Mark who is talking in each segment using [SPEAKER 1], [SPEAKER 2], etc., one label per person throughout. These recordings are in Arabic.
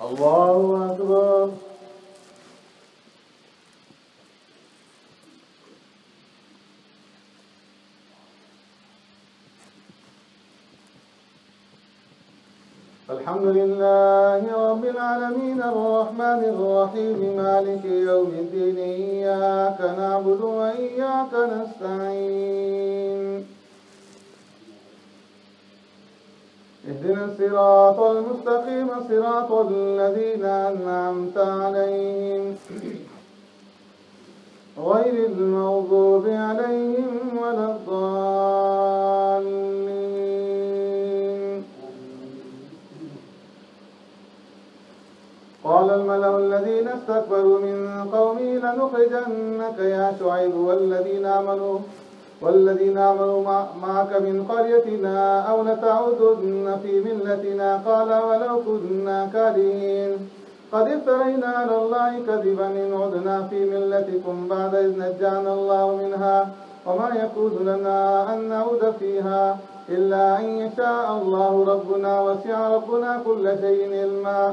[SPEAKER 1] الله أكبر. الحمد لله رب العالمين الرحمن الرحيم مالك يوم الدين إياك نعبد وإياك نستعين اهدنا الصراط المستقيم صراط الذين أنعمت عليهم غير المغضوب عليهم ولا الضالين. قال الملأ الذين استكبروا من قومه لنخرجنك يا شعيب والذين آمنوا معك من قريتنا أو لتعودن في ملتنا. قال ولو كنا كارهين قد افترينا على الله كذبا إن عدنا في ملتكم بعد إذ نجانا الله منها وما يكون لنا أن نعود فيها إلا أن يشاء الله ربنا وسع ربنا كل شيء علما.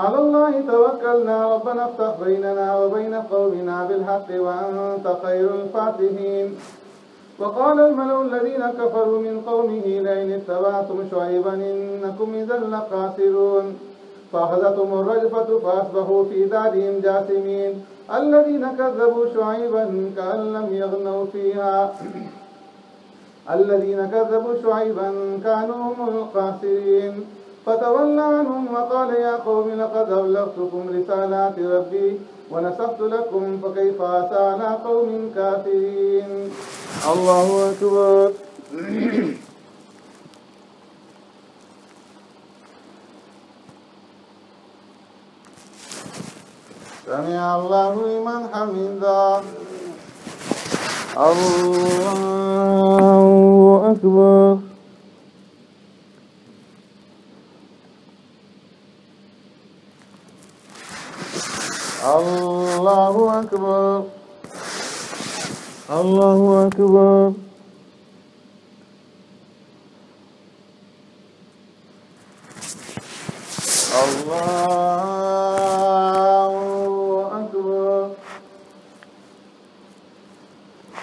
[SPEAKER 1] على الله توكلنا ربنا افتح بيننا وبين قومنا بالحق وأنت خير الفاتحين. وقال الملأ الذين كفروا من قومه لئن اتبعتم شعيبا إنكم إذا لخاسرون. فأخذتهم الرجفة فأصبحوا في دارهم جاثمين. الذين كذبوا شعيبا كأن لم يغنوا فيها الذين كذبوا شعيبا كانوا هم الخاسرين. فتولى عنهم وقال يا قوم لقد أبلغتكم رسالات ربي ونصحت لكم فكيف أسى على قوم كافرين. الله أكبر. سمع الله لمن حمده. الله أكبر. الله أكبر. الله أكبر. الله أكبر.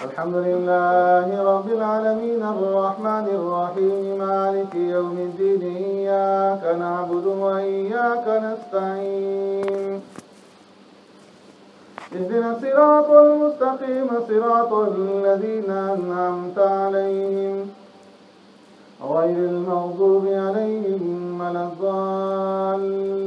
[SPEAKER 1] الحمد لله رب العالمين الرحمن الرحيم مالك يوم الدين إياك نعبد وإياك نستعين اهدنا الصراط المستقيم صراط الذين أنعمت عليهم غير المغضوب عليهم ولا الضالين.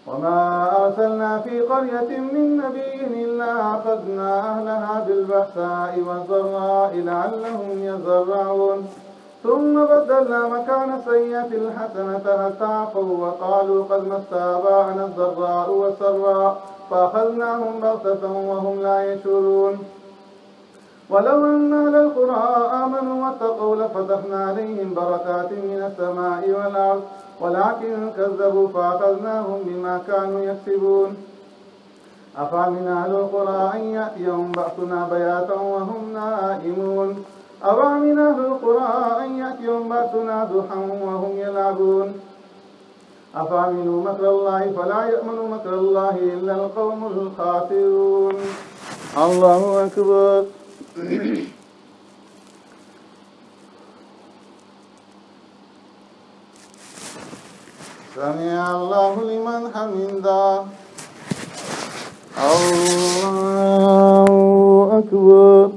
[SPEAKER 1] وما أرسلنا في قرية من نبي إلا أخذنا أهلها بالبأساء والضراء لعلهم يضرعون. ثم بدلنا مكان السيئة الحسنة حتى عفوا وقالوا قد مس آباءنا الضراء والسراء فأخذناهم بغتة وهم لا يشعرون. ولو أن أهل القرى آمنوا واتقوا لفتحنا عليهم بركات من السماء والأرض ولكن كذبوا فأخذناهم بما كانوا يكسبون. أفأمن أهل القرى أن يأتيهم بأسنا بياتا وهم نائمون أفأمن أهل القرى أن يأتيهم بأسنا ضحى وهم يلعبون. أفأمنوا مكر الله فلا يأمن مكر الله إلا القوم الخاسرون. الله أكبر. سمع الله لمن حمده. الله أكبر.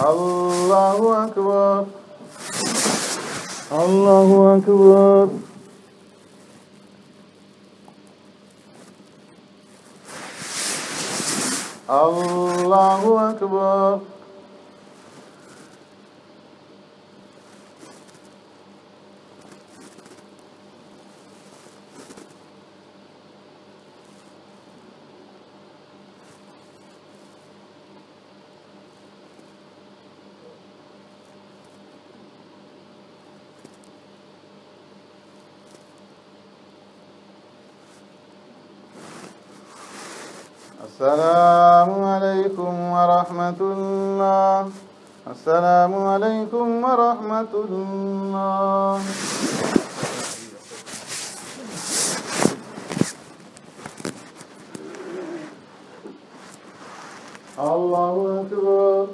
[SPEAKER 1] الله أكبر. الله أكبر. الله أكبر. السلام عليكم ورحمة الله. السلام عليكم ورحمة الله. الله أكبر.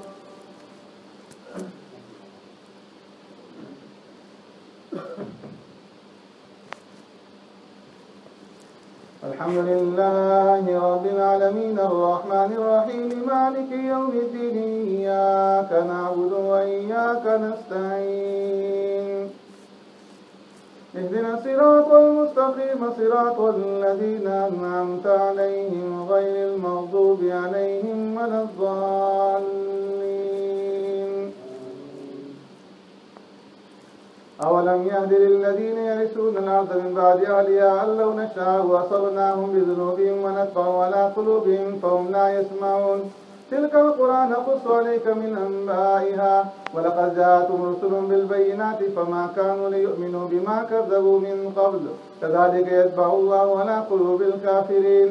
[SPEAKER 1] الحمد لله رب العالمين الرحمن الرحيم مالك يوم الدين إياك نعبد وإياك نستعين اهدنا الصراط المستقيم صراط الذين أنعمت عليهم غير المغضوب عليهم ولا الضالين. أولم يهد للذين يرثون الأرض من بعد أهلها أن لو نشاء وأصبناهم بذنوبهم ونطبع على قلوبهم فهم لا يسمعون. تلك القرى نقص عليك من أنبائها ولقد جاءتهم رسل بالبينات فما كانوا ليؤمنوا بما كذبوا من قبل كذلك يتبع الله على قلوب الكافرين.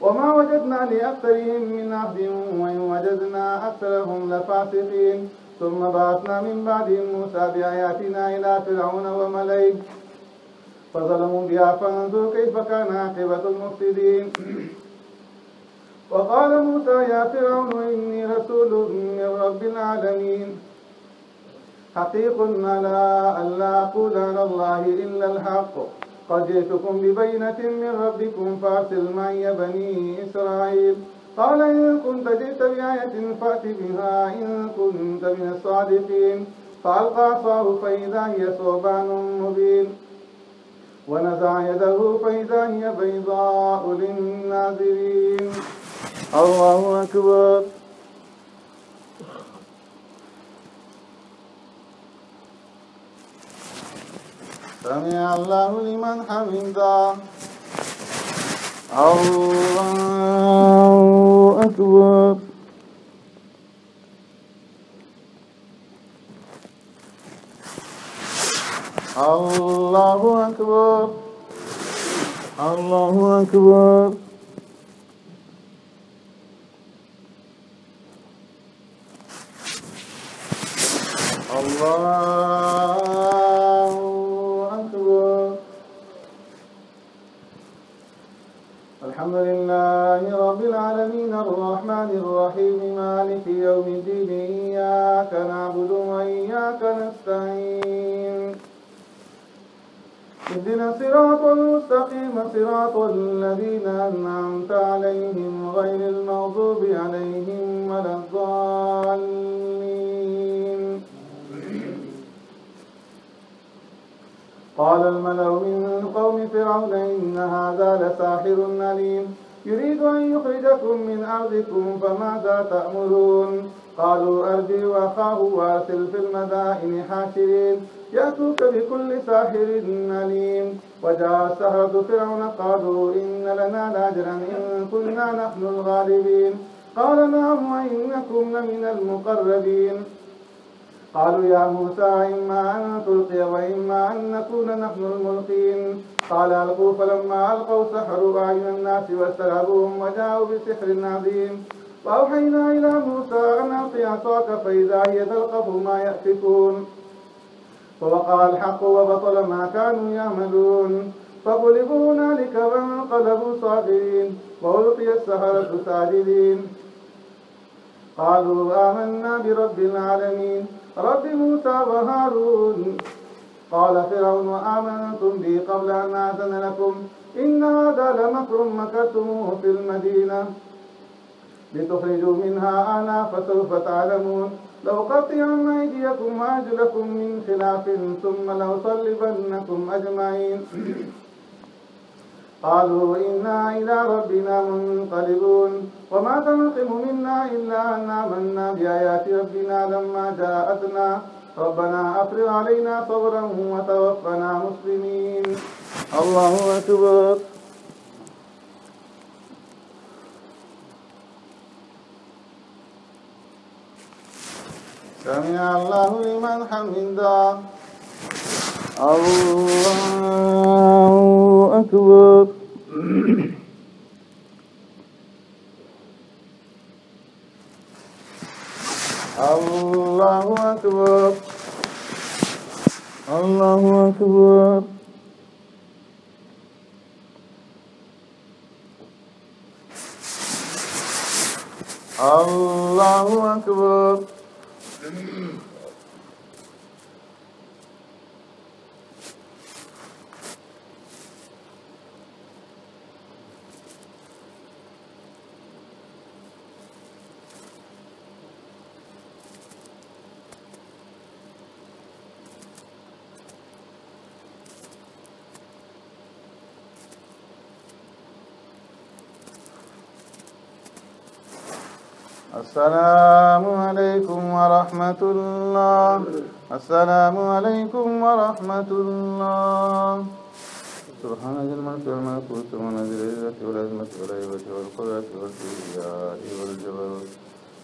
[SPEAKER 1] وما وجدنا لأكثرهم من عهد وإن وجدنا أكثرهم لفاسقين. ثم بعثنا من بعدهم موسى بآياتنا إلى فرعون وملئه فظلموا بها فانظر كيف كان عاقبة المفسدين. وقال موسى يا فرعون إني رسول من رب العالمين حقيق على ألا أقول على الله إلا الحق قد جئتكم ببينة من ربكم فأرسل معي بني إسرائيل. قال إن كنت جئت بآية فأت بها إن كنت من الصادقين. فألقى عصاه فإذا هي ثعبان مبين ونزع يده فإذا هي بيضاء للناظرين. الله أكبر. سمع الله لمن حمده. الله أكبر. الله أكبر. الله أكبر. الله أكبر. الحمد لله رب العالمين الرحمن الرحيم مالك يوم الدين إياك نعبد وإياك نستعين اهدنا الصراط المستقيم صراط الذين أنعمت عليهم غير المغضوب عليهم ولا الضالين. قال الملأ من قوم فرعون إن هذا لساحر عليم يريد أن يخرجكم من أرضكم فماذا تأمرون. قالوا أرجه وأخاه وأرسل في المدائن حاشرين يأتوك بكل ساحر عليم. وجاء السحرة فرعون قالوا إن لنا لأجرا إن كنا نحن الغالبين. قال نعم وإنكم لمن المقربين. قالوا يا موسى إما أن تلقي وإما أن نكون نحن الملقين. قال ألقوا فلما ألقوا سحروا أعين الناس واسترهبوهم وجاءوا بسحر عظيم. وأوحينا إلى موسى أن ألقي عصاك فإذا هي تلقف ما يأفكون. فوقع الحق وبطل ما كانوا يعملون. فغلبوا هنالك وانقلبوا صاغرين وألقي السحرة ساجدين. قالوا آمنا برب العالمين رب موسى وهارون. قال فرعون آمنتم بي قبل أن آذن لكم إن هذا لمكر مكرتموه في المدينة لتخرجوا منها أهلها فسوف تعلمون. لأقطعن أيديكم وأرجلكم من خلاف ثم لأصلبنكم أجمعين. قالوا إنا إلى ربنا منقلبون. وما تنقم منا إلا أن آمنا بآيات ربنا لما جاءتنا ربنا أفرغ علينا صبرا وتوفنا مسلمين. الله أكبر. سمع الله لمن حمده. الله أكبر. أكبر الله أكبر الله أكبر. السلام عليكم ورحمة الله. السلام عليكم ورحمة الله. سبحان ذي الملك والملكوت ومنزل العزة والعظمة والهيبة والقدرة والكبرياء والجبروت.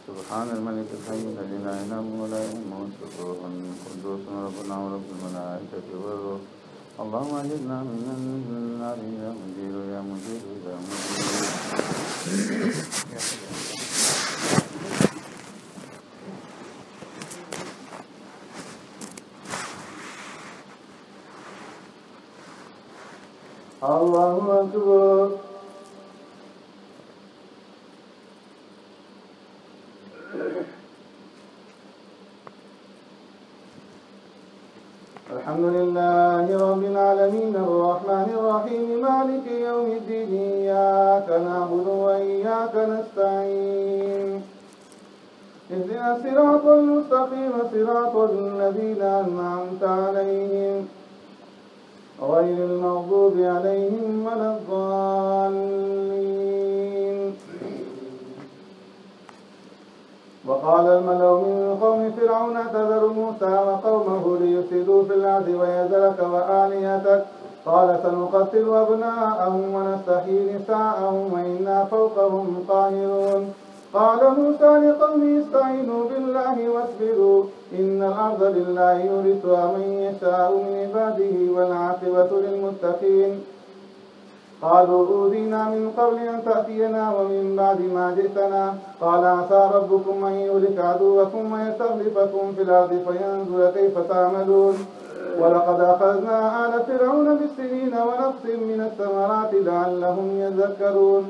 [SPEAKER 1] سبحان الملك الحي الذي لا ينام ولا ينام سبوح قدوس ربنا ورب الملائكة والروح. اللهم أجرنا من النار يا مجير يا مجير يا مجير. الله أكبر. الحمد لله رب العالمين الرحمن الرحيم مالك يوم الدين إياك نعبد وإياك نستعين اهدنا الصراط المستقيم صراط الذين أنعمت عليهم غير المغضوب عليهم ولا الضالين. وقال الملأ من قوم فرعون أتذر موسى وقومه ليفسدوا في الأرض ويذرك وآلهتك قال سنقتل أبناءهم ونستحيي نساءهم وإنا فوقهم قاهرون. قال موسى لقومه استعينوا بالله واصبروا إن الأرض لله يورثها من يشاء من عباده والعاقبة للمتقين. قالوا أوذينا من قبل أن تأتينا ومن بعد ما جئتنا قال عسى ربكم أن يهلك عدوكم ويستخلفكم في الأرض فينظر كيف تعملون. ولقد أخذنا آل فرعون بالسنين ونقص من الثمرات لعلهم يذكرون.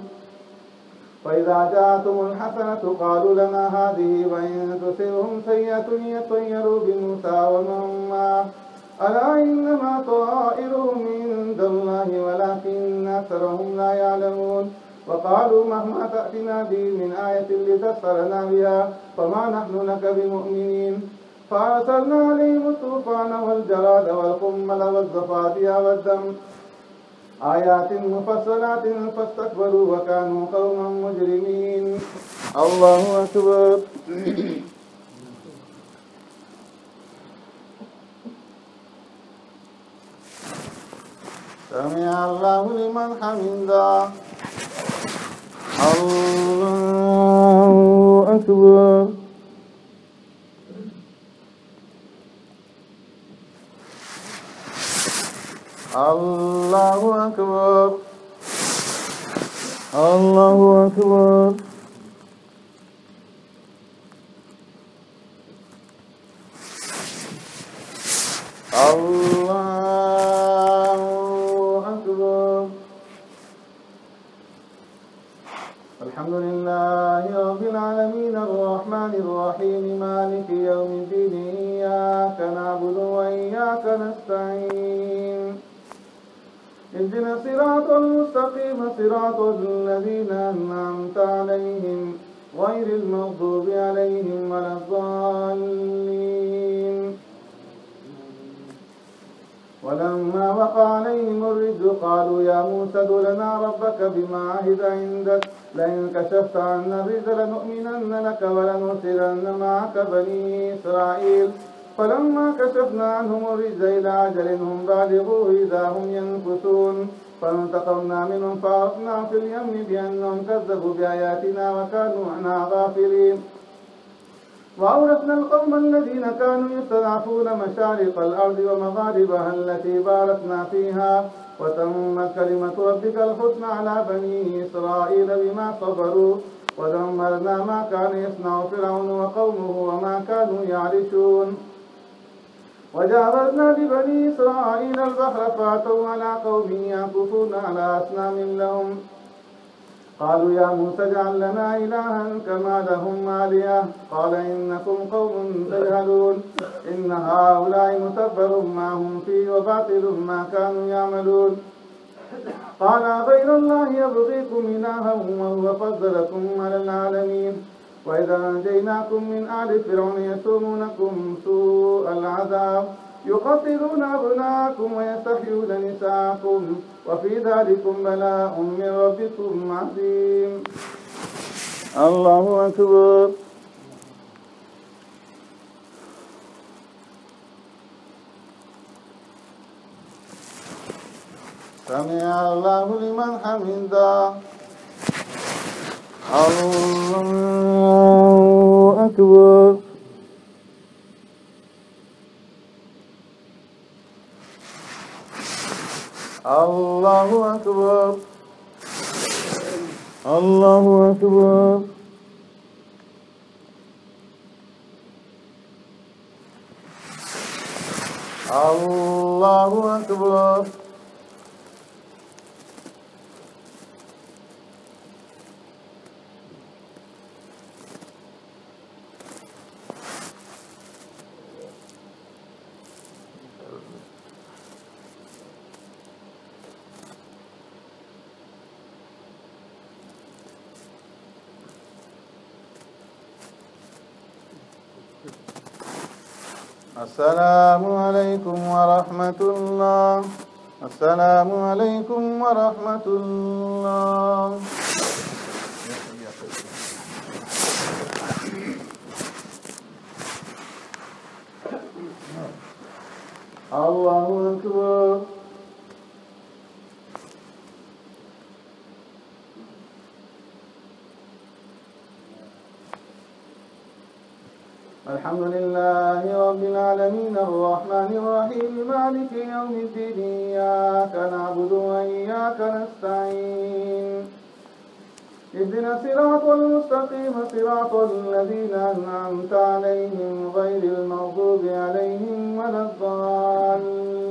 [SPEAKER 1] فإذا جاءتهم الحسنة قالوا لنا هذه وإن تصبهم سيئة يطيروا بموسى ومن معه ألا إنما طائرهم عند الله ولكن أكثرهم لا يعلمون. وقالوا مهما تأتنا به من آية لتسحرنا بها فما نحن لك بمؤمنين. فأرسلنا عليهم الطوفان والجراد والقمل والضفادع والدم آيات مفصلات فاستكبروا وكانوا قوما مجرمين. الله أكبر. سمع الله لمن حمده. الله أكبر. الله أكبر. الله أكبر. الله أكبر. الحمد لله رب العالمين الرحمن الرحيم مالك يوم الدين إياك نعبد وإياك نستعين اهدنا الصراط المستقيم صراط الذين أنعمت عليهم غير المغضوب عليهم ولا الضالين. ولما وقع عليهم الرجز قالوا يا موسى ادع لنا ربك بما عهد عندك لئن كشفت عنا الرجز لنؤمنن لك ولنرسلن معك بني إسرائيل. فلما كشفنا عنهم الرجز إلى أجل هم بالغوه إذا هم ينكثون. فانتقمنا منهم فأغرقناهم في اليم بأنهم كذبوا بآياتنا وكانوا عنها غافلين. وأورثنا القوم الذين كانوا يستضعفون مشارق الأرض ومغاربها التي باركنا فيها وتمت كلمة ربك الحسنى على بني إسرائيل بما صبروا ودمرنا ما كان يصنع فرعون وقومه وما كانوا يعرشون وجاوزنا ببني إسرائيل البحر فأتوا على قوم يعكفون على أصنام لهم قالوا يا موسى اجعل لنا إلها كما لهم آلهة قال إنكم قوم تجهلون إن هؤلاء متبر ما هم فيه وباطل ما كانوا يعملون قال غير الله يبغيكم إلها وهو فضلكم على العالمين وإذا أنجيناكم من آل فرعون يسومونكم سوء العذاب يقتلون أبناءكم ويستحيون نساءكم وفي ذلكم بلاء من ربكم عظيم. الله أكبر. سمع الله لمن حمده. الله أكبر. الله أكبر. الله أكبر. الله أكبر. السلام عليكم ورحمة الله. السلام عليكم ورحمة الله. الله أكبر. الحمد لله رب العالمين الرحمن الرحيم مالك يوم الدين إياك نعبد وإياك نستعين اهدنا الصراط المستقيم صراط الذين أنعمت عليهم غير المغضوب عليهم ولا الضالين.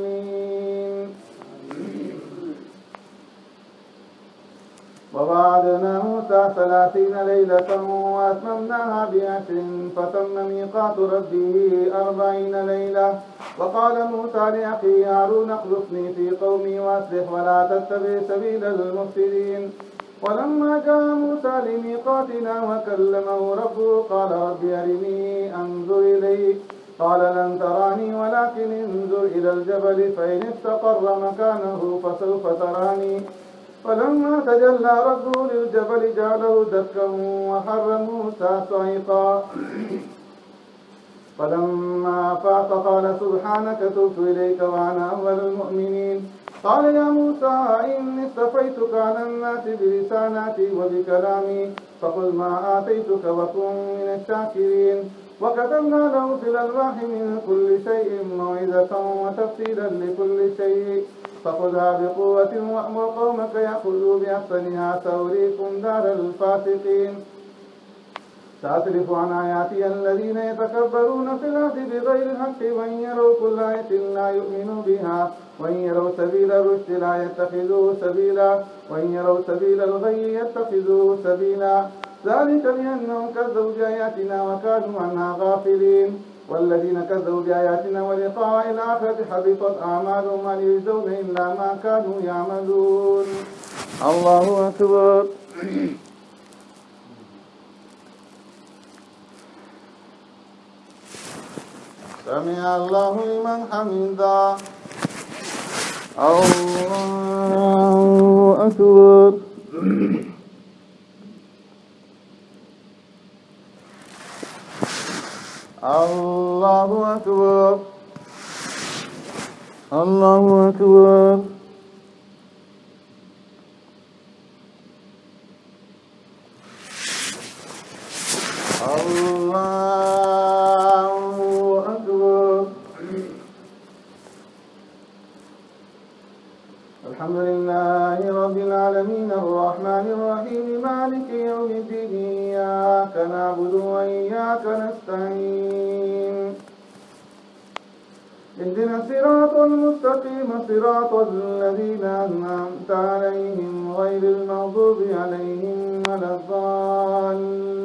[SPEAKER 1] ووعدنا موسى 30 ليلة وأتممناها ب10 فتم ميقات ربه 40 ليلة. وقال موسى لأخيه هارون اخلفني في قومي وأصلح ولا تتبع سبيل المفسدين. ولما جاء موسى لميقاتنا وكلمه ربه قال رب أرني أنظر إليك قال لن تراني ولكن انظر إلى الجبل فإن استقر مكانه فسوف تراني. فلما تجلى ربه للجبل جعله دكا وحر موسى صعقا. فلما أفاق قال سبحانك تبت إليك وأنا أول المؤمنين. قال يا موسى إني اصطفيتك على الناس برسالاتي وبكلامي فخذ ما آتيتك وكن من الشاكرين. وكتبنا له في الألواح من كل شيء موعظة وتفصيلا لكل شيء فخذها بقوة وأمر قومك يأخذوا بأحسنها سأريكم دار الفاسقين. سأصرف عن آياتي الذين يتكبرون في الأرض بغير الحق وإن يروا كل آية لا يؤمنوا بها وإن يروا سبيل الرشد لا يتخذوه سبيلا وإن يروا سبيل الغي يتخذوه سبيلا. ذلك بأنهم كذبوا بآياتنا وكانوا عنها غافلين. والذين كذبوا بآياتنا ولقاء الآخرة حبطت أعمالهم هل يجزون إلا ما كانوا يعملون. الله أكبر. سمع الله لمن حمده. الله أكبر. الله أكبر. الله أكبر. الحمد لله رب العالمين الرحمن الرحيم مالك يوم الدين إياك نعبد وإياك نستعين اهدنا الصراط المستقيم صراط الذين أنعمت عليهم غير المغضوب عليهم ولا الضالين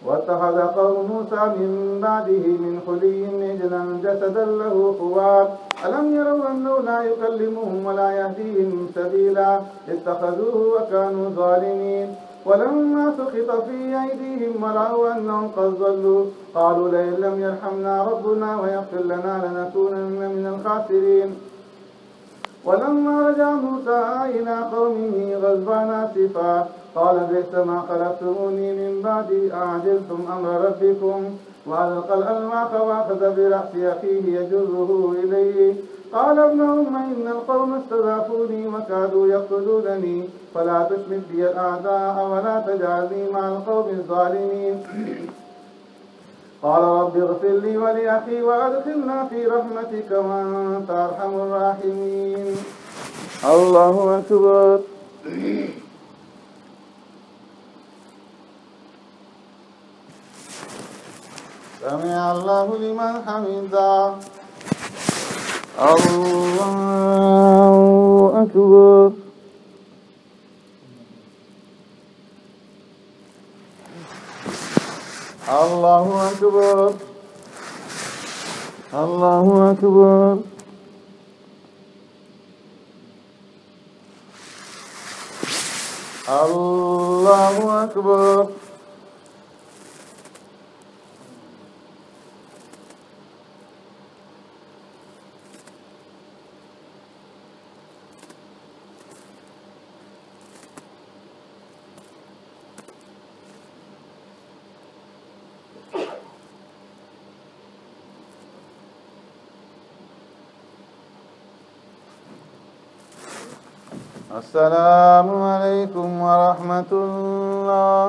[SPEAKER 1] واتخذ قوم موسى من بعده من حليهم عجلا جسدا له خوار ألم يروا أنه لا يكلمهم ولا يهديهم سبيلا اتخذوه وكانوا ظالمين ولما سقط في أيديهم ورأوا أنهم قد ضلوا قالوا لئن لم يرحمنا ربنا ويغفر لنا لنكونن من الخاسرين ولما رجع موسى إلى قومه غضبان آسفا قال بئس ما خلفتموني من بعدي أعجلتم أمر ربكم وألقى الألواح وأخذ برأس أخيه يجره إليه قال ابن أم إن القوم استضعفوني وكادوا يقتلونني فلا تشمت بي الأعداء ولا تجعلني مع القوم الظالمين قال رب اغفر لي ولأخي وأدخلنا في رحمتك وأنت أرحم الراحمين. الله أكبر. سمع الله لمن حمده. الله أكبر. الله أكبر. الله أكبر. الله أكبر. السلام عليكم ورحمة الله.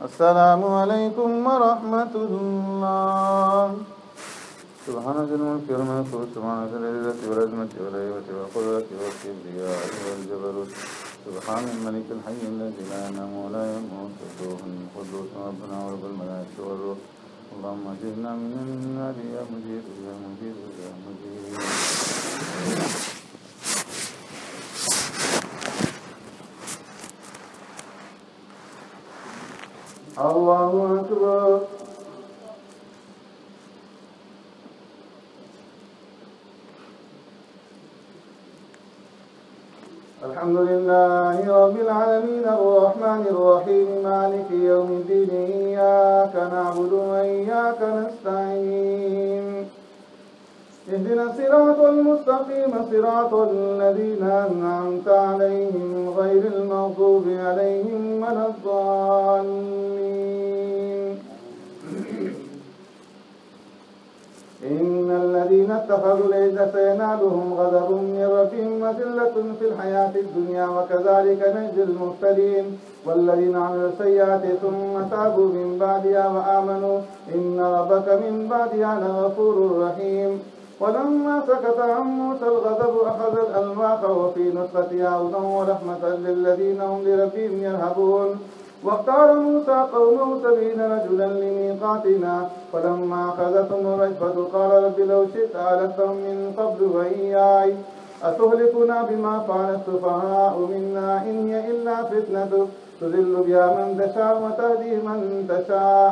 [SPEAKER 1] السلام عليكم ورحمة الله. سبحانك الملك والملكوت سبحانك العزة والعظمة والهيبة والقدرة والكبرياء والجبروت سبحان الملك الحي الذي لا ينام ولا يموت القدوس ربنا ورب الملائكة والروح اللهم اجرنا من النار يا مجير يا مجير يا مجير. الله أكبر. الحمد لله رب العالمين الرحمن الرحيم مالك يوم الدين إياك نعبد وإياك نستعين اهدنا الصراط المستقيم صراط الذين أنعمت عليهم غير المغضوب عليهم ولا الضالين. إن الذين اتخذوا العجل سينالهم غضب من ربهم وذلة في الحياة الدنيا وكذلك نجزي المفترين والذين عملوا السيئات ثم تابوا من بعدها وآمنوا إن ربك من بعدها لغفور رحيم. ولما سكت عن موسى الغضب أخذ الألواح وفي نسختها هدى ورحمة للذين هم لربهم يرهبون. واختار موسى قومه 70 رجلا لميقاتنا فلما أخذتهم الرجفة قال رب لو شئت أهلكتهم من قبل وإياي أتهلكنا بما فعل السفهاء منا إن هي إلا فتنتك تضل بها من تشاء وتهدي من تشاء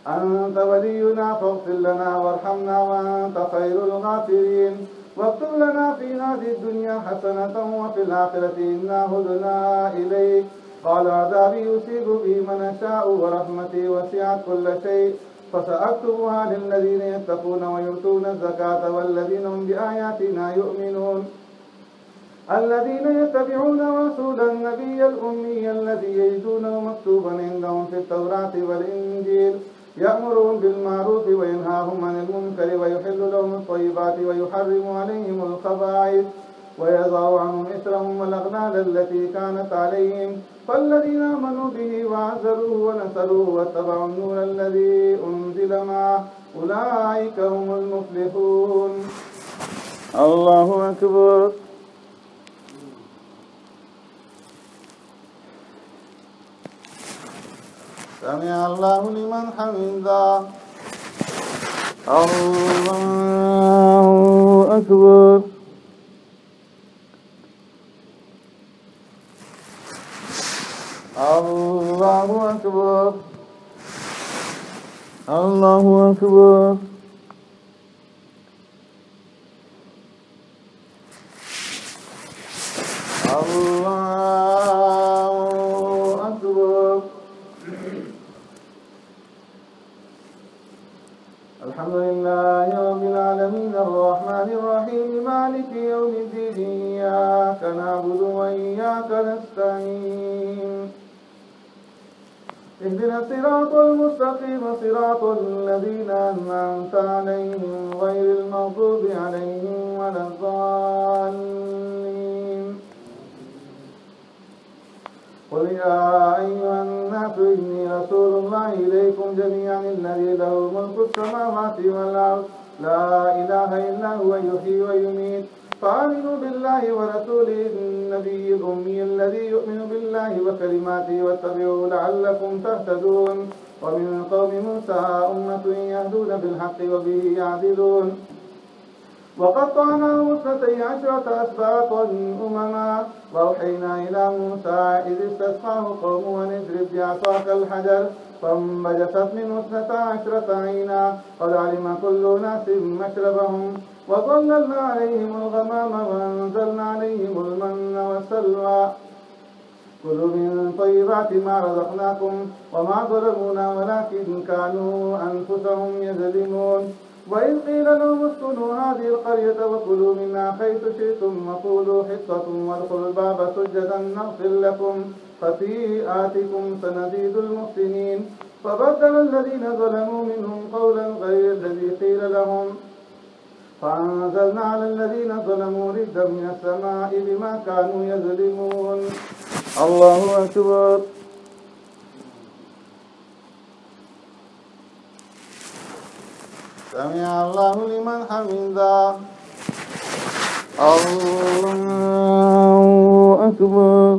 [SPEAKER 1] أنت ولينا فاغفر لنا وارحمنا وأنت خير الغافرين. واكتب لنا في هذه الدنيا حسنة وفي الآخرة إنا هدنا إليك قال عذابي يصيب به من أشاء ورحمتي وسعت كل شيء فسأكتبها للذين يتقون ويؤتون الزكاة والذين هم بآياتنا يؤمنون الذين يتبعون رسول النبي الأمي الذي يجدونه مكتوبا عندهم في التوراة والإنجيل يأمرهم بالمعروف وينهاهم عن المنكر ويحل لهم الطيبات ويحرم عليهم الخبائث ويضع عنهم إثرهم والأغلال التي كانت عليهم فالذين آمنوا به وعزروه ونصروه واتبعوا النور الذي أنزل معه أولئك هم المفلحون. الله أكبر. سمع الله لمن حمده. الله أكبر. الله أكبر. الله أكبر. الله أكبر. الحمد لله رب العالمين الرحمن الرحيم مالك يوم الدين إياك نعبد وإياك نستعين اهدنا الصراط المستقيم صراط الذين أنعمت عليهم غير المغضوب عليهم ولا الضالين. قل يا أيها الناس إني رسول الله إليكم جميعا الذي له ملك السماوات والأرض لا إله إلا هو يحيي ويميت فآمنوا بالله ورسوله النبي الأمي الذي يؤمن بالله وكلماته واتبعوه لعلكم تهتدون. ومن قوم موسى أمة يهدون بالحق وبه يعدلون. وقطعناه 12 أسباطا أمما وأوحينا إلى موسى إذ استسقاه قومه أن اضرب بعصاك الحجر فانبجست منه 12 عينا قد علم كل أناس مشربهم وظللنا عليهم الغمام وأنزلنا عليهم المن والسلوى كلوا من طيبات ما رزقناكم وما ظلمونا ولكن كانوا أنفسهم يظلمون. وإذ قيل لهم اسكنوا هذه القرية وكلوا منها حيث شئتم وقولوا حطة وادخلوا الباب سجدا نغفر لكم خطيئاتكم سنزيد المحسنين. فبدل الذين ظلموا منهم قولا غير الذي قيل لهم فأنزلنا على الذين ظلموا رجزا من السماء بما كانوا يظلمون. الله أكبر. سمع الله لمن حمده. الله أكبر.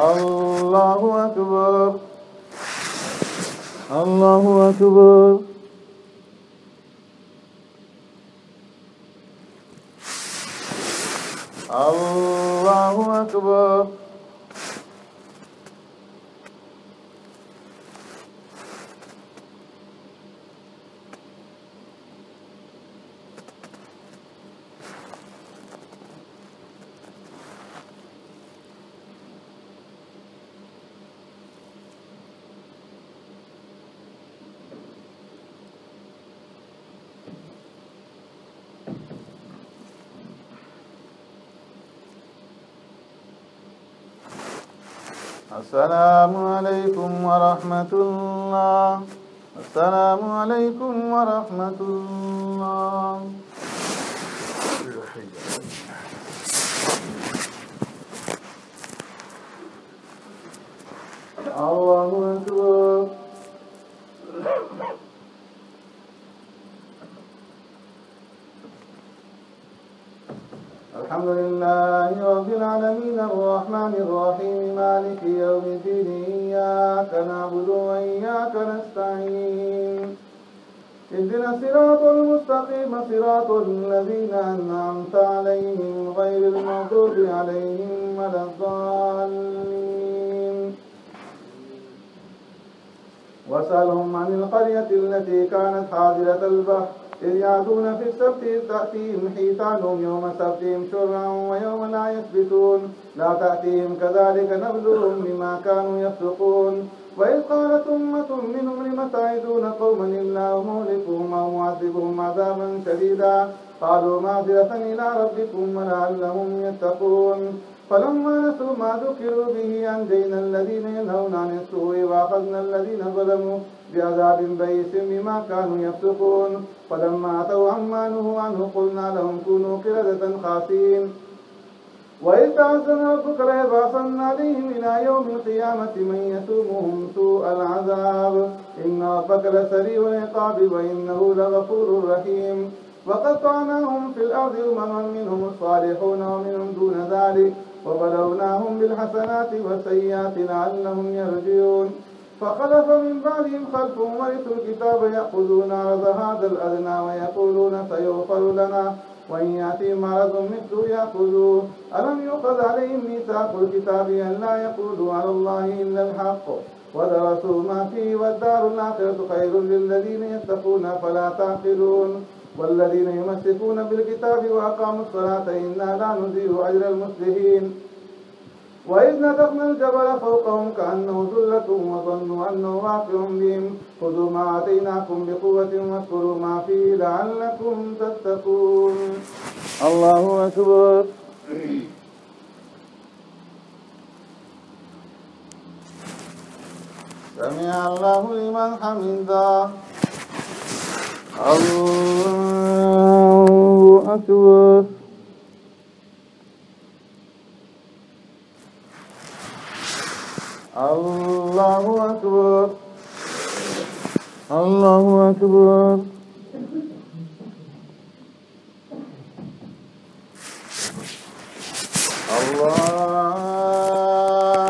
[SPEAKER 1] الله أكبر. الله أكبر. الله أكبر. السلام عليكم ورحمة الله. السلام عليكم ورحمة الله. الله أكبر. الحمد لله رب العالمين الرحمن الرحيم مالك يوم الدين إياك نعبد وإياك نستعين اهدنا الصراط المستقيم صراط الذين أنعمت عليهم غير المغضوب عليهم ولا الضالين. واسألهم عن القرية التي كانت حاضرة البحر إذ يعدون في السبت إذ تأتيهم حيتانهم يوم سبتهم شرعا ويوم لا يسبتون لا تأتيهم كذلك نبلوهم بما كانوا يفسقون. وإذ قالت أمة منهم لم تعظون قوما الله مهلكهم أو معذبهم عذابا شديدا قالوا معذرة إلى ربكم ولعلهم يتقون. فلما نسوا ما ذكروا به أنجينا الذين ينهون عن السوء وأخذنا الذين ظلموا بعذاب بئيس بما كانوا يفسقون. فلما أتوا عما نهوا عنه قلنا لهم كونوا قردة خاسئين. وإذ تأذن ربك ليبعثن عليهم إلى يوم القيامة من يسومهم سوء العذاب إن ربك لسريع العقاب وإنه لغفور رحيم وقطعناهم في الأرض أمما منهم الصالحون ومنهم دون ذلك وبلوناهم بالحسنات والسيئات لعلهم يرجعون فخلف من بعدهم خلف ورثوا الكتاب يأخذون عرض هذا الأدنى ويقولون سيغفر لنا وإن يأتيهم عرض مثله يأخذوه ألم يؤخذ عليهم ميثاق الكتاب أن لا يقولوا على الله إلا الحق ودرسوا ما فيه والدار الآخرة خير للذين يتقون فلا تعقلون والذين يمسكون بالكتاب وأقاموا الصلاة إنا لا نضيع أجر المصلحين وإذ نتقنا الجبل فوقهم كأنه ذلة وظنوا أنه واقع بهم خذوا ما آتيناكم بقوة واذكروا ما فيه لعلكم تتقون. الله أكبر. سمع الله لمن حمده. الله أكبر. الله أكبر. الله أكبر.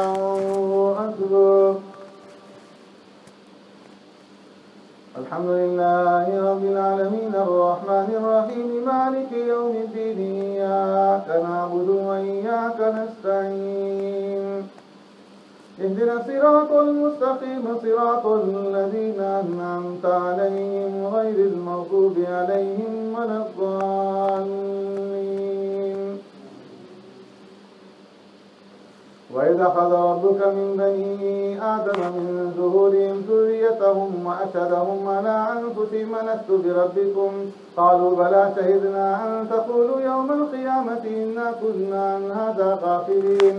[SPEAKER 1] الله أكبر. الحمد لله رب العالمين الرحمن الرحيم مالك يوم الدين إياك نعبد وإياك نستعين اهدنا الصراط المستقيم صراط الذين أنعمت عليهم غير المغضوب عليهم ولا الضالين. وإذ أخذ ربك من بني آدم من ظهورهم ذريتهم وأشهدهم على أنفسهم ألست بربكم قالوا بلى شهدنا أن تقولوا يوم القيامة إنا كنا عن هذا غافلين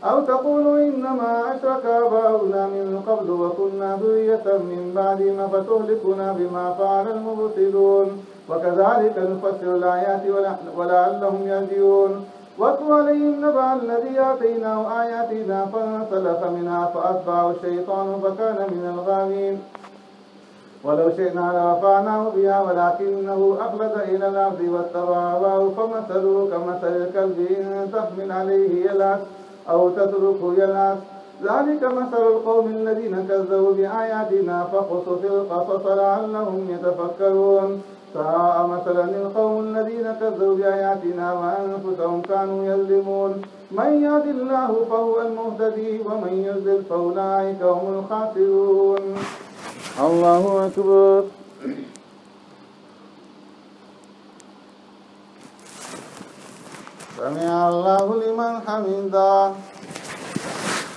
[SPEAKER 1] أو تقولوا إنما أشرك آباؤنا من قبل وكنا ذرية من بعدهم فتهلكنا بما فعل المبطلون وكذلك نفسر الآيات ولعلهم يرجعون. واتل عليهم نبأ الذي آتيناه آياتنا فانسلخ منها فأتبعه الشيطان فكان من الغاوين ولو شئنا لرفعناه بها ولكنه أخلد إلى الأرض واتبع هواه فمثله كمثل الكلب إن تحمل عليه يلهث أو تتركه يلهث ذلك مثل القوم الذين كذبوا بآياتنا فاقصص القصص لعلهم يتفكرون ساء مثلا القوم الذين كذبوا بآياتنا وأنفسهم كانوا يظلمون من يهد الله فهو المهتدي ومن يضلل فأولئك هم الخاسرون. الله أكبر. سمع الله لمن حمده.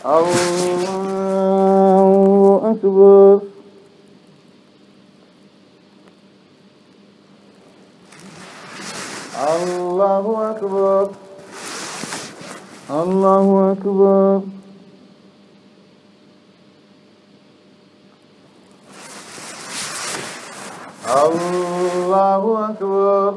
[SPEAKER 1] الله أكبر. الله أكبر. الله أكبر. الله أكبر.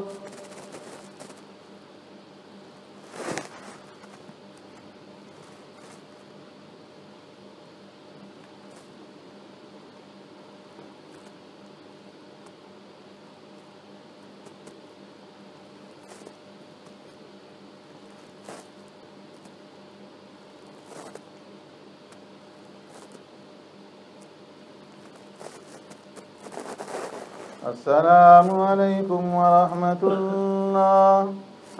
[SPEAKER 1] السلام عليكم ورحمة الله.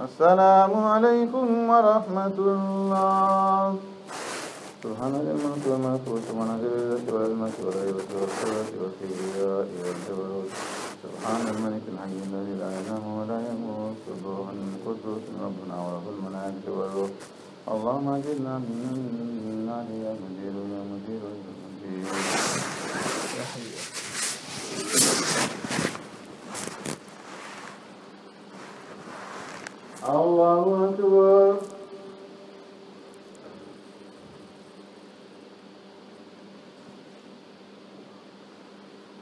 [SPEAKER 1] السلام عليكم ورحمة الله. سبحان الملك والملكوت ومنازل الذات والعلمة والغيبة والصلاة والكبرياء والجبروت سبحان الملك الحي الذي لا ينام ولا يموت سبوح القدوس ربنا ورب الملائكة والروح. اللهم أجرنا من النار يا مدير يا مدير يا مدير يا حي. الله أكبر.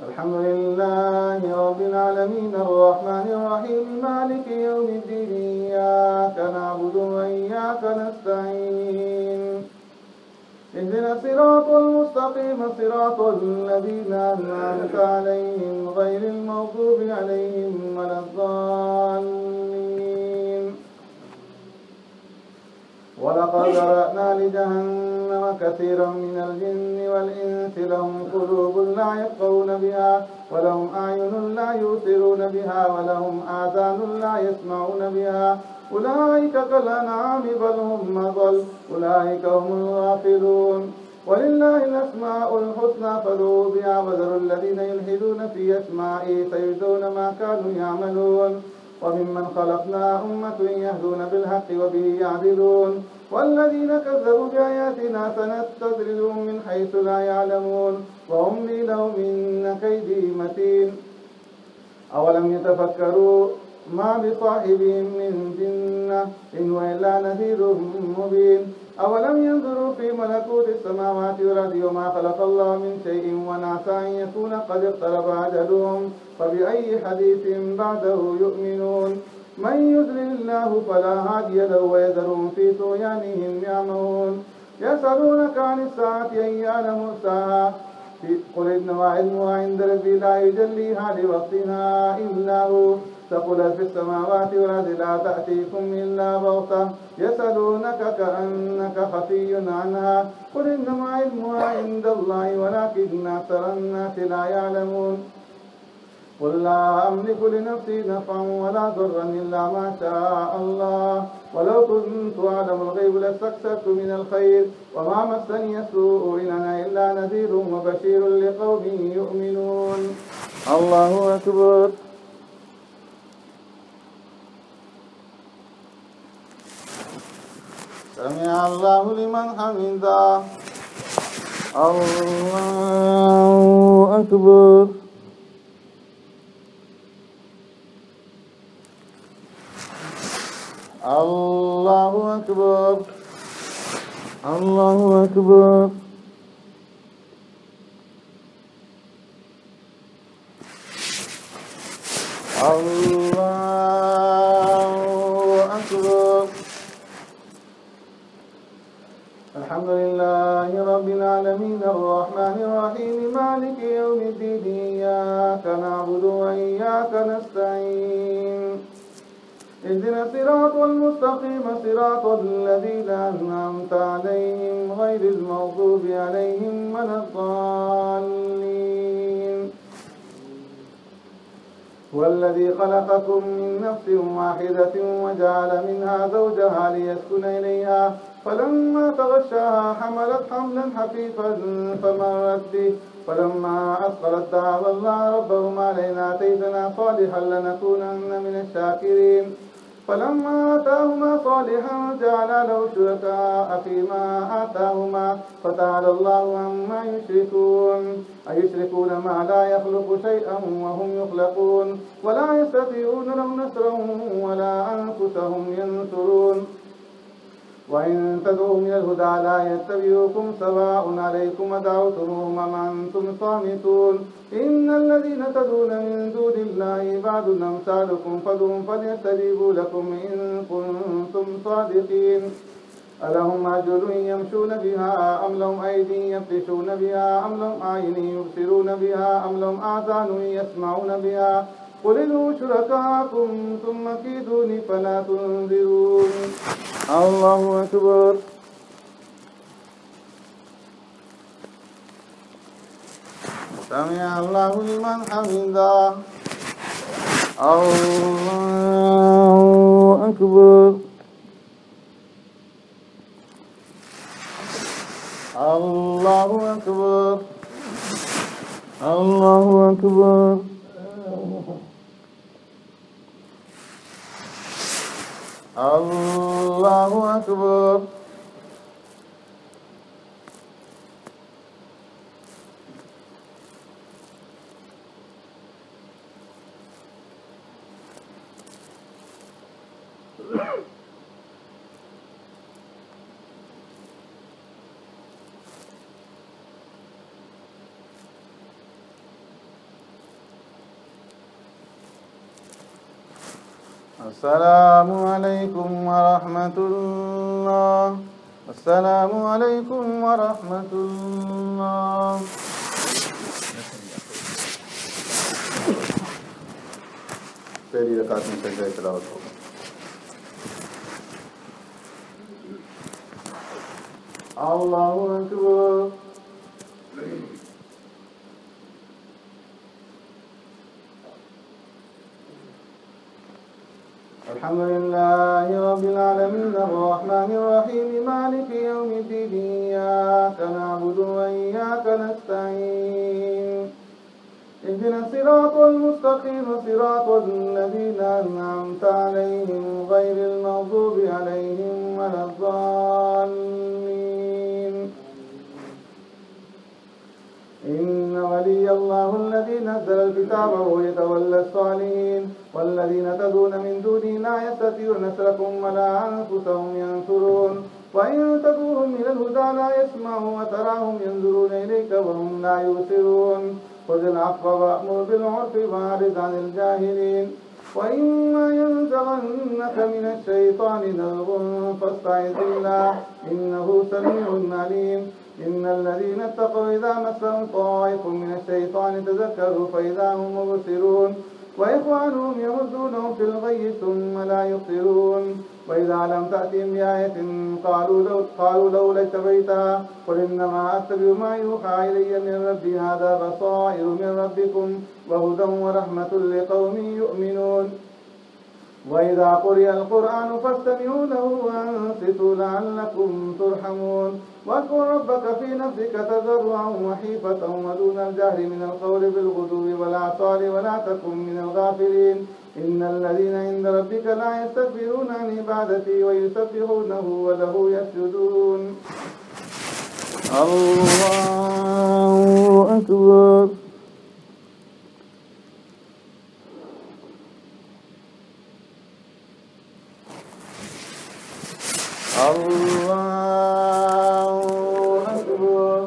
[SPEAKER 1] الحمد لله رب العالمين الرحمن الرحيم مالك يوم الدين إياك نعبد وإياك نستعين اهدنا الصراط المستقيم صراط الذين أنعمت عليهم غير المغضوب عليهم ولا الضالين ولقد ذرأنا لجهنم كثيرا من الجن والإنس لهم قلوب لا يفقهون بها ولهم أعين لا يبصرون بها ولهم آذان لا يسمعون بها أولئك كالأنعام بل هم أضل أولئك هم الغافلون ولله الأسماء الحسنى فادعوه بها وذروا الذين يلحدون في أسمائه سيجزون ما كانوا يعملون وممن خلقنا أمة يهدون بالحق وبه يعدلون والذين كذبوا بآياتنا سنستدرجهم من حيث لا يعلمون وأملي لهم إن كيدي متين أولم يتفكروا ما بصاحبهم من جنة إن هو إلا نذير مبين أولم ينظروا في ملكوت السماوات والأرض وما خلق الله من شيء ونعسى أن يكون قد اقترب أجلهم فبأي حديث بعده يؤمنون من يضلل الله فلا هادي له ويذرهم في طغيانهم يعمهون يسألونك عن الساعة أيان مرساها قل إنما علمها عند ربي لا يجليها لوقتها إلا هو ثقلت في السماوات والأرض لا تأتيكم إلا بغتة يسألونك كأنك خفي عنها قل إنما علمها عند الله ولكن أكثر الناس لا يعلمون قل لا أملك لنفسي نفعا ولا ضرا إلا ما شاء الله ولو كنت أعلم الغيب لاستكثرت من الخير وما مسني السوء إن أنا إلا نذير وبشير لقوم يؤمنون الله أكبر سمع الله لمن حمده الله أكبر الله أكبر الله أكبر الله أكبر الحمد لله رب العالمين الرحمن الرحيم مالك يوم الدين إياك نعبد وإياك نستعين اهدنا الصراط المستقيم صراط الذين أنعمت عليهم غير المغضوب عليهم ولا الضالين والذي خلقكم من نفس واحدة وجعل منها زوجها ليسكن إليها فلما تغشاها حملت حملا خفيفا فمرت به فلما أثقلت دعوا الله ربهما لئن آتيتنا صالحا لنكونن من الشاكرين فلما آتاهما صالحا جعل له شركاء فيما آتاهما فتعالى الله عما يشركون أيشركون ما لا يخلق شيئا وهم يخلقون ولا يستطيعون لهم نصرا ولا أنفسهم ينصرون وإن تدعوا من الهدى لا يتبعوكم سواء عليكم ودعوتموهم أم أنتم صامتون إن الذين تدعون من دون الله عباد أمثالكم فادعوهم فليستجيبوا لكم إن كنتم صادقين ألهم أرجل يمشون بها أم لهم أيدي يبطشون بها أم لهم أعين يبصرون بها أم لهم آذان يسمعون بها قل ادعوا شركاءكم ثم كيدوني فلا تنذرون الله أكبر سمع الله لمن حمده الله أكبر الله أكبر الله أكبر الله أكبر السلام عليكم ورحمة الله. السلام عليكم ورحمة الله. पहली रकात में सजदा तिलावत होगा. अल्लाहु अकबर. الحمد لله رب العالمين الرحمن الرحيم مالك يوم الدين إياك نعبد وإياك نستعين اهدنا الصراط المستقيم صراط الذين أنعمت عليهم غير المغضوب عليهم ولا الضالين. إن ولي الله الذي نزل الكتاب وهو يتولى الصالحين والذين تدعون من دونه لا يستطيعون نصركم ولا أنفسهم ينصرون وإن تدعوهم إلى الهدى لا يسمعوا وتراهم ينظرون إليك وهم لا يبصرون خذ العفو وأمر بالعرف وأعرض عن الجاهلين وإما ينزغنك من الشيطان نزغ فاستعذ بالله إنه سميع عليم. إن الذين اتقوا إذا مسهم طائف من الشيطان تذكروا فإذا هم مبصرون وإخوانهم يمدونهم في الغي ثم لا يبصرون وإذا لم تأتهم بآية قالوا لولا اتبعتها قل إنما أتبع ما يوحى إلي من ربي هذا بصائر من ربكم وهدى ورحمة لقوم يؤمنون. وإذا قرئ القرآن فاستمعوا له وأنصتوا لعلكم ترحمون. واذكر ربك في نفسك تضرعا وخيفة ودون الجهر من القول بالغدو والآصال ولا تكن من الغافلين. إن الذين عند ربك لا يستكبرون عن عبادته ويسبحونه وله يسجدون. الله أكبر. الله أكبر.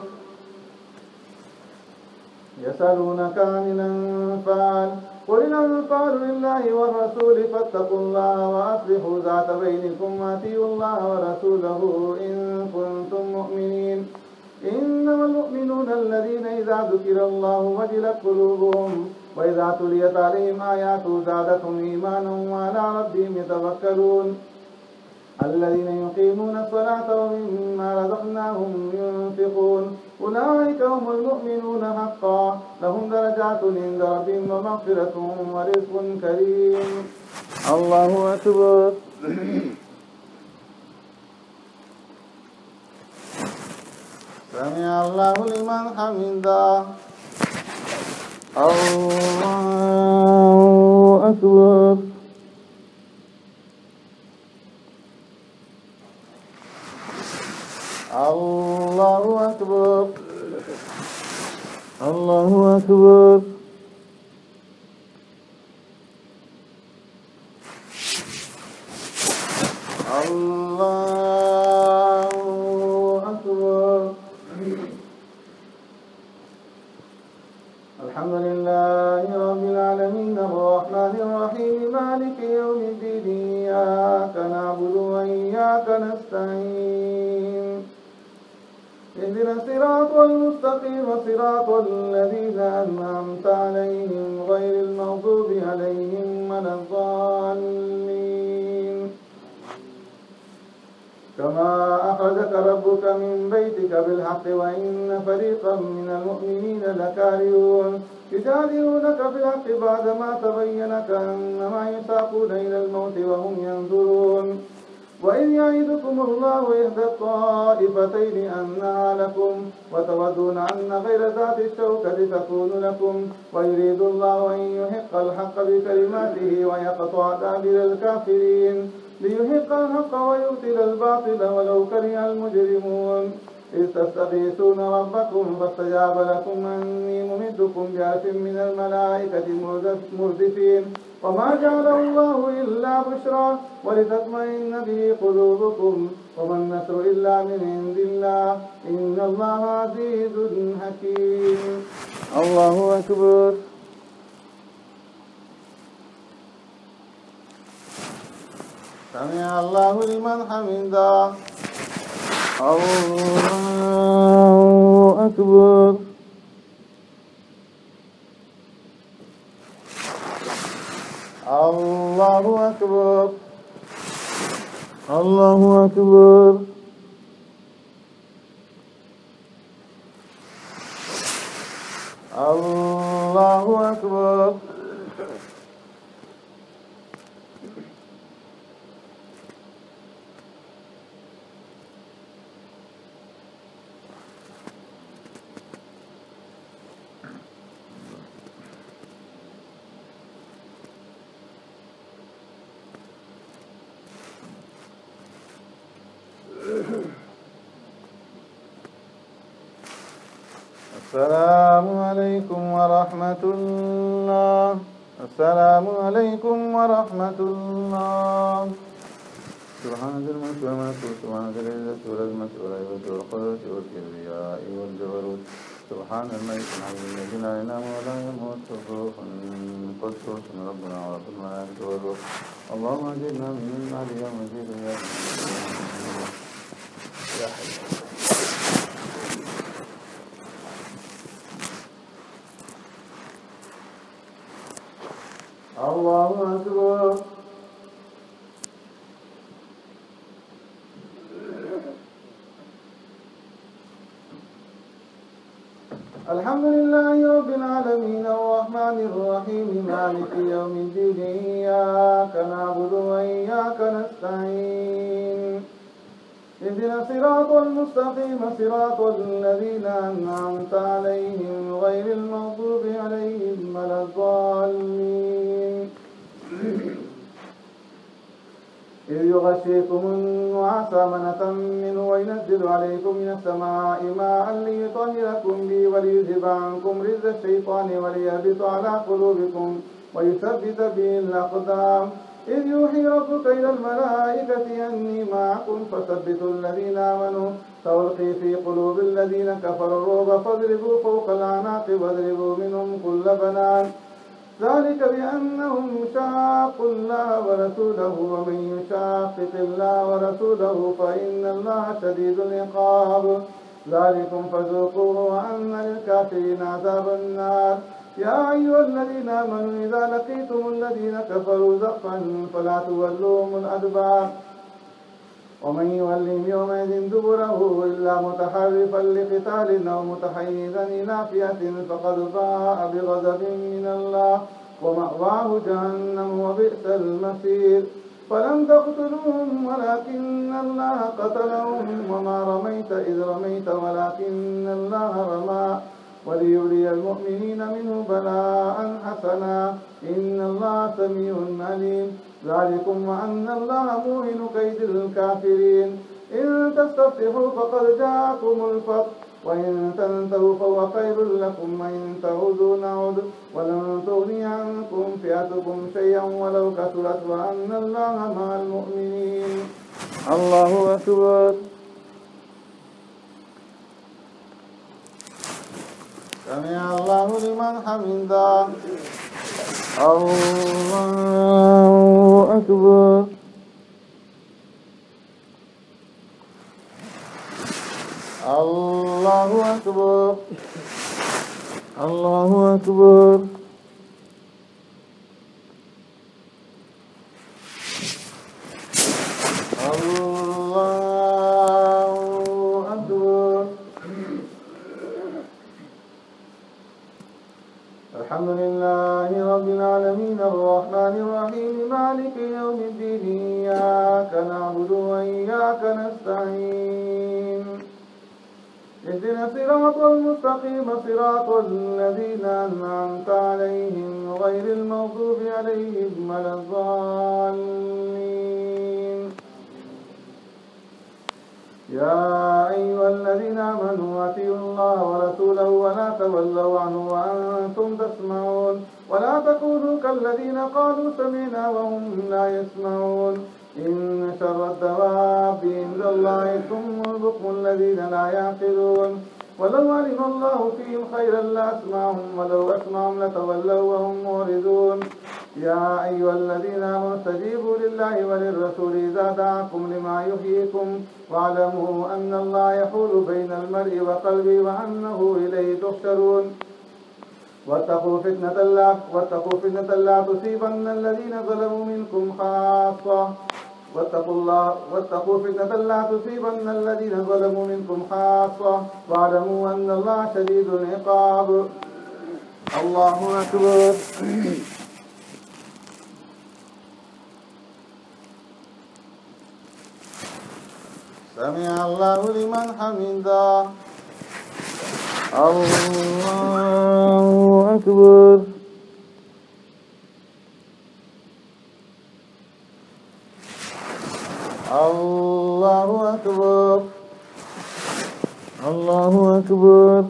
[SPEAKER 1] يسألونك عن الأنفال قل الأنفال لله والرسول فاتقوا الله وأصلحوا ذات بينكم وأطيعوا الله ورسوله إن كنتم مؤمنين. إنما المؤمنون الذين إذا ذكر الله وجلت قلوبهم وإذا تليت عليهم آياته زادتهم إيمانا وعلى ربهم يتوكلون. الذين يقيمون الصلاة ومما رزقناهم ينفقون أولئك هم المؤمنون حقا لهم درجات عند ربهم ومغفرة ورزق كريم. الله أكبر. سمع الله لمن حمده. الله أكبر. الله أكبر. الله أكبر. الله أكبر. الحمد لله رب العالمين الرحمن الرحيم مالك يوم الدين إياك نعبد وإياك نستعين اهدنا الصراط المستقيم صراط الذين أنعمت عليهم غير المغضوب عليهم ولا الضالين. كما أخرجك ربك من بيتك بالحق وإن فريقا من المؤمنين لكارهون يجادلونك في الحق بعدما تبين كأنما يساقون إلى الموت وهم ينظرون. وإذ يعدكم الله إحدى الطائفتين أنها لكم وتودون أن غير ذات الشوكة تكون لكم ويريد الله أن يحق الحق بكلماته ويقطع دابر الكافرين ليحق الحق ويبطل الباطل ولو كره المجرمون. إذ تستغيثون ربكم فاستجاب لكم أني ممدكم بألف من الملائكة مردفين وما جعله الله إلا بشرى ولتطمئن به قلوبكم وما النصر إلا من عند الله إن الله عزيز حكيم. الله أكبر. سمع الله لمن حمده. الله أكبر. الله أكبر. الله أكبر. الله أكبر. السلام عليكم ورحمة الله. السلام عليكم ورحمة الله. سبحان ذي الملك والملكوت سبحان ذي العزة والعظمة والهيبة والقدرة والكبرياء والجبروت سبحان الملك الحي الذي لا ينام ولا يموت روح قدس من ربنا ورب الملائكة والروح. اللهم اجعلنا من بعد يوم الدين يا حي. الله أكبر. الحمد لله رب العالمين الرحمن الرحيم مالك يوم الدين إياك نعبد وإياك نستعين اهدنا الصراط المستقيم صراط الذين أنعمت عليهم غير المغضوب عليهم ولا الضالين إذ يغشيكم النعاس أمنة منه وينزل عليكم من السماء ماء ليطهركم به وليذهب عنكم رجز الشيطان وليربط على قلوبكم ويثبت به الأقدام إذ يوحي ربك إلى الملائكة أني معكم فثبتوا الذين آمنوا سألقي في قلوب الذين كفروا الرعب فاضربوا فوق الأعناق واضربوا منهم كل بنان ذلك بأنهم شاقوا الله ورسوله ومن يشاقق الله ورسوله فإن الله شديد العقاب ذلكم فذوقوه وأن للكافرين عذاب النار يا أيها الذين آمنوا إذا لقيتم الذين كفروا زحفا فلا تولوهم الأدبار ومن يولهم يومئذ دبره إلا متحرفا لقتال أو متحيزا إلى فئة فقد باء بغضب من الله ومأواه جهنم وبئس المصير فلم تقتلوهم ولكن الله قتلهم وما رميت إذ رميت ولكن الله رمى وليبلي المؤمنين منه بلاء حسنا إن الله سميع عليم ذلكم وأن الله موهن كيد الكافرين إن تستفتحوا فقد جاءكم الفتح وإن تنتهوا فهو خير لكم وإن تعودوا نعود ولن تغني عنكم فئتكم شيئا ولو كثرت وأن الله مع المؤمنين. الله أكبر. سمع الله لمن حمده. الله أكبر. الله أكبر. الله أكبر. الحمد لله رب العالمين الرحمن الرحيم مالك يوم الدين إياك نعبد وإياك نستعين اهدنا الصراط المستقيم صراط الذين أنعمت عليهم غير المغضوب عليهم ولا الضالين يا أيها الذين آمنوا أطيعوا الله ورسوله ولا تولوا عنه وأنتم تسمعون ولا تكونوا كالذين قالوا سمعنا وهم لا يسمعون إن شر الدواب عند الله الصم البكم الذين لا يعقلون ولو علم الله فيهم خيرا لأسمعهم ولو أسمعهم لتولوا وهم معرضون يا أيها الذين آمنوا استجيبوا لله وللرسول إذا دعاكم لما يحييكم واعلموا أن الله يحول بين المرء وقلبه وأنه إليه تحشرون واتقوا فتنة لا تصيبن الذين ظلموا منكم خاصة واتقوا فتنة لا تصيبن الذين ظلموا منكم خاصة واعلموا أن الله شديد العقاب. الله أكبر. سمع الله لمن حمده. الله أكبر. الله أكبر. الله أكبر.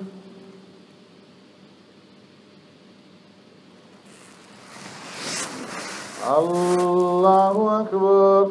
[SPEAKER 1] الله أكبر.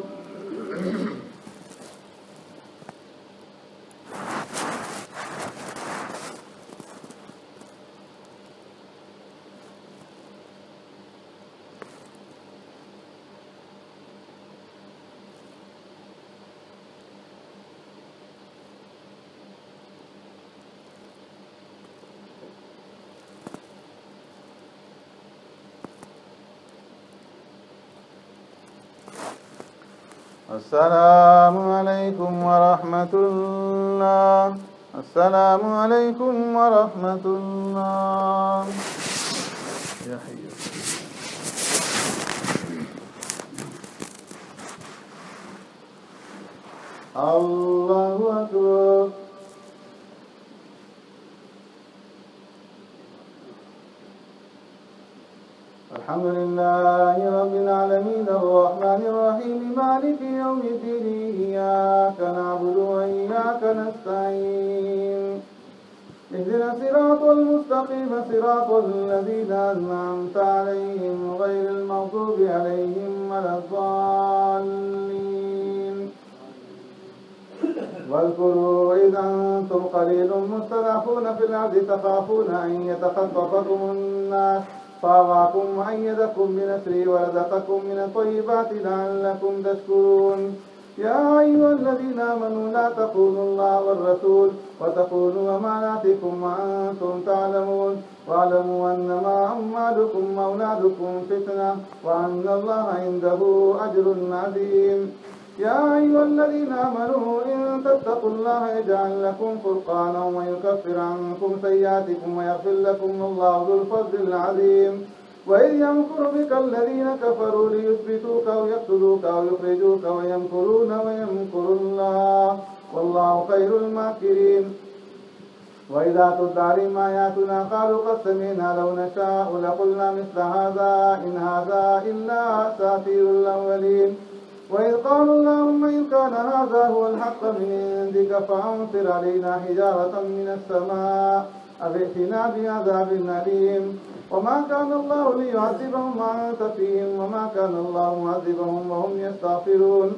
[SPEAKER 1] السلام عليكم ورحمة الله. السلام عليكم ورحمة الله. يا حي. الله أكبر. الحمد لله رب العالمين الرحمن الرحيم مالك يوم الدين إياك نعبد وإياك نستعين اهدنا الصراط المستقيم صراط الذين أنعمت عليهم غير المغضوب عليهم ولا الضالين. واذكروا إذ أنتم قليل مستضعفون في الأرض تخافون أن يتخطفكم الناس فأوعاكم وأيدكم بنصره ورزقكم من الطيبات لعلكم تشكرون. يا أيها الذين آمنوا لا تخونوا الله والرسول وتخونوا أماناتكم وأنتم تعلمون واعلموا أنما أموالكم وأولادكم فتنة وأن الله عنده أجر عظيم. يا أيها الذين آمنوا إن تتقوا الله يجعل لكم فرقانا ويكفر عنكم سيئاتكم ويغفر لكم الله ذو الفضل العظيم. وإذ يمكر بك الذين كفروا ليثبتوك أو يقتلوك أو يخرجوك ويمكرون ويمكر الله والله خير الماكرين. وإذا تتلى عليهم آياتنا قالوا قد سمعنا لو نشاء لقلنا مثل هذا إن هذا إلا أساطير الأولين. وإذ قالوا اللهم إن كان هذا هو الحق من عندك فأمطر علينا حجارة من السماء أو ائتنا بعذاب أليم. وما كان الله ليعذبهم وأنت فيهم وما كان الله معذبهم وهم يستغفرون.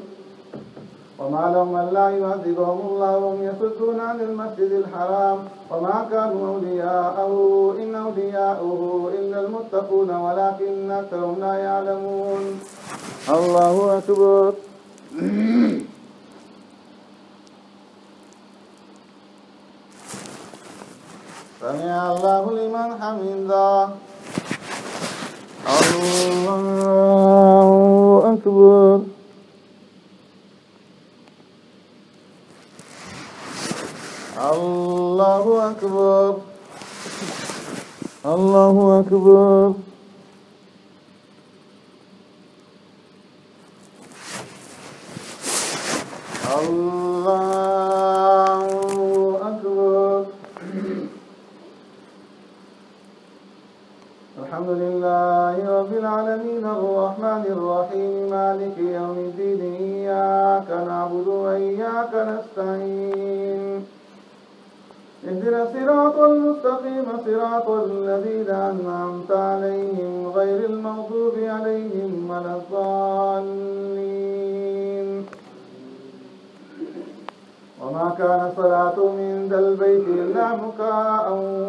[SPEAKER 1] وما لهم ألا يعذبهم الله وهم يصدون عن المسجد الحرام وما كانوا أولياءه إن أولياءه إلا المتقون ولكن أكثرهم لا يعلمون. الله أكبر. سمع الله لمن حمده. الله أكبر. الله أكبر. الله أكبر. الله أكبر. الحمد لله رب العالمين الرحمن الرحيم مالك يوم الدين إياك نعبد وإياك نستعين اهدنا الصراط المستقيم صراط الذين أنعمت عليهم غير المغضوب عليهم ولا الضالين. وما كان صلاتهم عند البيت إلا مكاء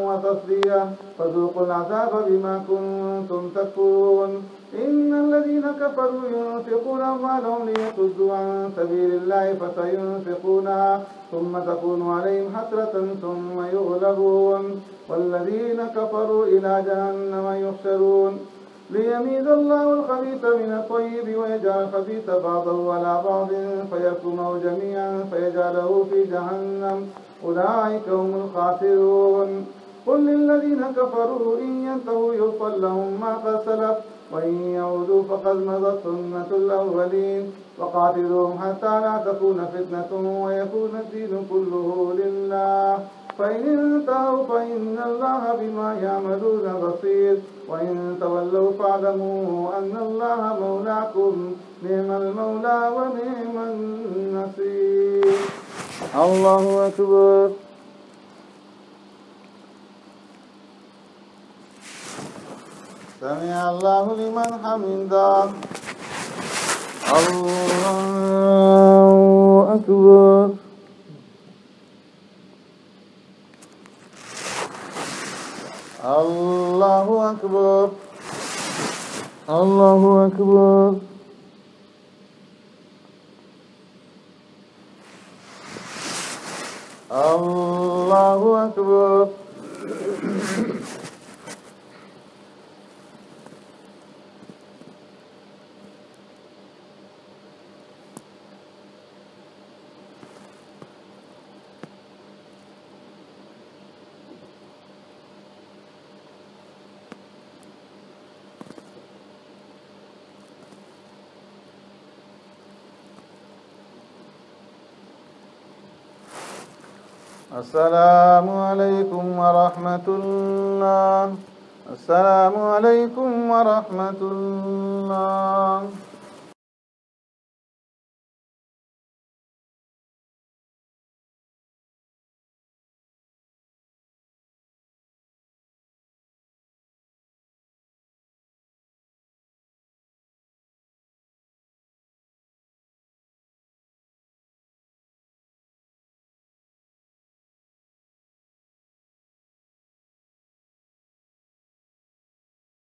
[SPEAKER 1] وتصدية فذوقوا العذاب بما كنتم تكفرون. إن الذين كفروا ينفقون أموالهم ليصدوا عن سبيل الله فسينفقونها ثم تكون عليهم حسرة ثم يغلبون والذين كفروا إلى جهنم يحشرون. ليميز الله الخبيث من الطيب ويجعل الخبيث بعضه على بعض فيكونه جميعا فيجعله في جهنم أولئك هم الخاسرون. قل للذين كفروا إن ينتهوا يغفر لهم ما قد سلف وإن يعودوا فقد مضت سنة الأولين وقاتلوهم حتى لا تكون فتنة ويكون الدين كله لله فإن انتهوا فإن الله بما يعملون بصير وإن تولوا فاعلموا أن الله مولاكم نعم المولى ونعم النصير. الله أكبر. سمع الله لمن حمده. الله أكبر. الله أكبر. الله أكبر. الله أكبر. السلام عليكم ورحمة الله. السلام عليكم ورحمة الله.